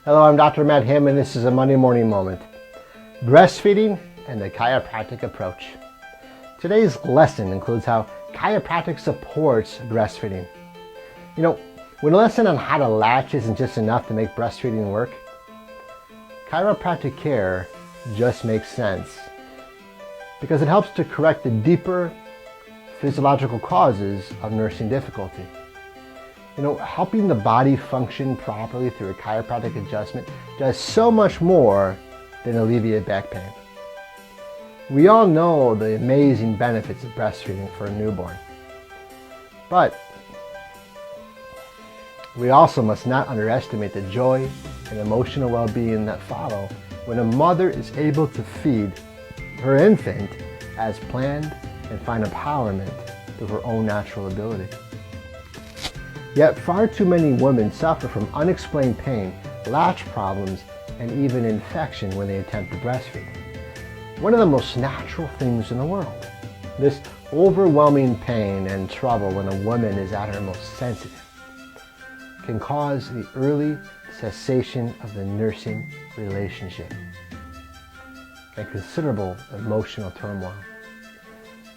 Hello, I'm Dr. Matt Ham, and this is a Monday Morning Moment. Breastfeeding and the chiropractic approach. Today's lesson includes how chiropractic supports breastfeeding. You know, when a lesson on how to latch isn't just enough to make breastfeeding work, chiropractic care just makes sense because it helps to correct the deeper physiological causes of nursing difficulty. You know, helping the body function properly through a chiropractic adjustment does so much more than alleviate back pain. We all know the amazing benefits of breastfeeding for a newborn. But we also must not underestimate the joy and emotional well-being that follow when a mother is able to feed her infant as planned and find empowerment through her own natural ability. Yet far too many women suffer from unexplained pain, latch problems, and even infection when they attempt to breastfeed. One of the most natural things in the world. This overwhelming pain and trouble when a woman is at her most sensitive can cause the early cessation of the nursing relationship and considerable emotional turmoil.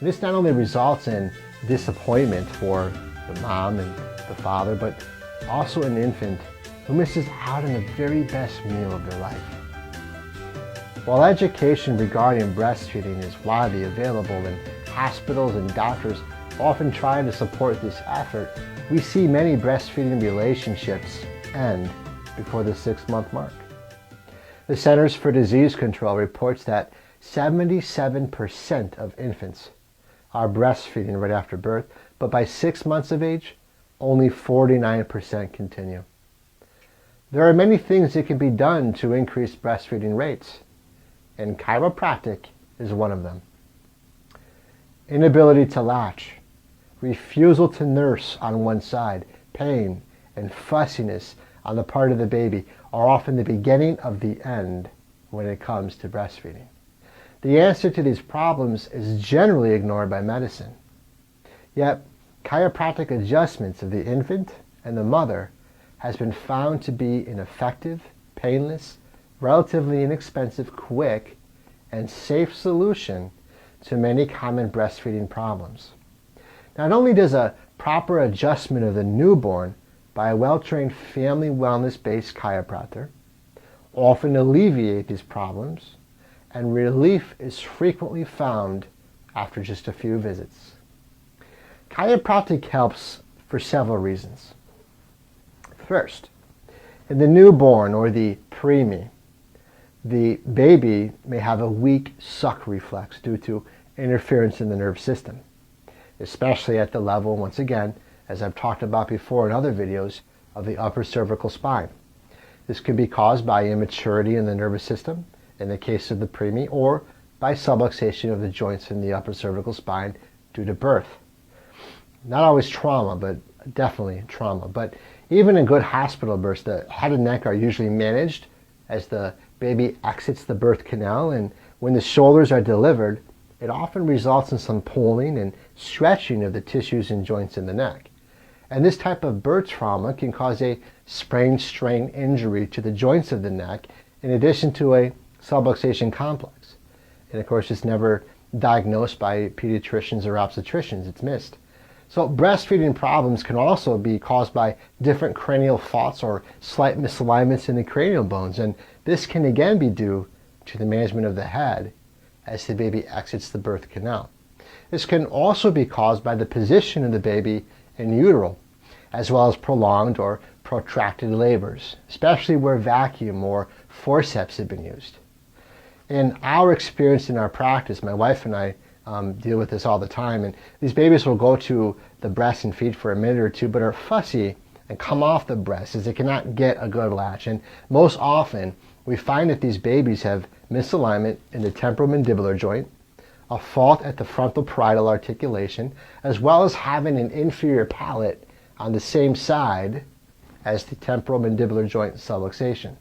This not only results in disappointment for the mom and the father, but also an infant who misses out on the very best meal of their life. While education regarding breastfeeding is widely available and hospitals and doctors often try to support this effort, we see many breastfeeding relationships end before the 6-month mark. The Centers for Disease Control reports that 77% of infants are breastfeeding right after birth, but by 6 months of age, only 49% continue. There are many things that can be done to increase breastfeeding rates, and chiropractic is one of them. Inability to latch, refusal to nurse on one side, pain, and fussiness on the part of the baby are often the beginning of the end when it comes to breastfeeding. The answer to these problems is generally ignored by medicine. Yet, chiropractic adjustments of the infant and the mother has been found to be an effective, painless, relatively inexpensive, quick, and safe solution to many common breastfeeding problems. Not only does a proper adjustment of the newborn by a well-trained family wellness-based chiropractor often alleviate these problems, and relief is frequently found after just a few visits. Chiropractic helps for several reasons. First, in the newborn or the preemie, the baby may have a weak suck reflex due to interference in the nervous system, especially at the level, once again, as I've talked about before in other videos, of the upper cervical spine. This can be caused by immaturity in the nervous system, in the case of the preemie, or by subluxation of the joints in the upper cervical spine due to birth. Not always trauma, but definitely trauma. But even in good hospital births, the head and neck are usually managed as the baby exits the birth canal, and when the shoulders are delivered, it often results in some pulling and stretching of the tissues and joints in the neck. And this type of birth trauma can cause a sprain strain injury to the joints of the neck in addition to a subluxation complex. And of course, it's never diagnosed by pediatricians or obstetricians. It's missed. So breastfeeding problems can also be caused by different cranial faults or slight misalignments in the cranial bones. And this can again be due to the management of the head as the baby exits the birth canal. This can also be caused by the position of the baby in utero, as well as prolonged or protracted labors, especially where vacuum or forceps have been used. In our experience in our practice, my wife and I deal with this all the time, and these babies will go to the breast and feed for a minute or two, but are fussy and come off the breast as they cannot get a good latch. And most often, we find that these babies have misalignment in the temporomandibular joint, a fault at the frontal parietal articulation, as well as having an inferior palate on the same side as the temporomandibular joint subluxation.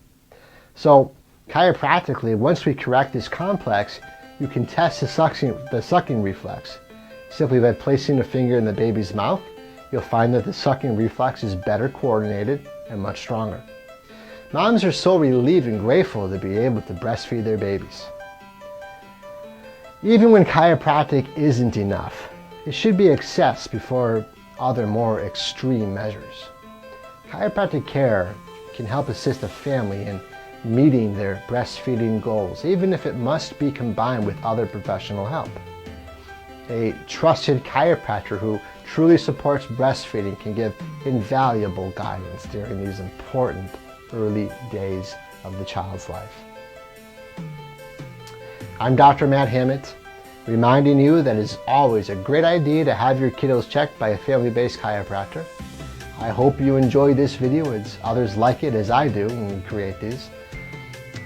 So chiropractically, once we correct this complex, you can test the sucking reflex. Simply by placing a finger in the baby's mouth, you'll find that the sucking reflex is better coordinated and much stronger. Moms are so relieved and grateful to be able to breastfeed their babies. Even when chiropractic isn't enough, it should be accessed before other more extreme measures. Chiropractic care can help assist a family in meeting their breastfeeding goals, even if it must be combined with other professional help. A trusted chiropractor who truly supports breastfeeding can give invaluable guidance during these important early days of the child's life. I'm Dr. Matt Hammett, reminding you that it's always a great idea to have your kiddos checked by a family-based chiropractor. I hope you enjoy this video as others like it as I do when we create these.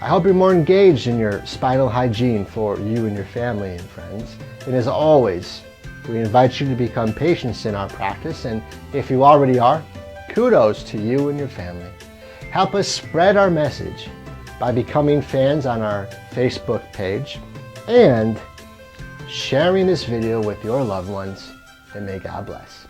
I hope you're more engaged in your spinal hygiene for you and your family and friends. And as always, we invite you to become patients in our practice, and if you already are, kudos to you and your family. Help us spread our message by becoming fans on our Facebook page and sharing this video with your loved ones, and may God bless.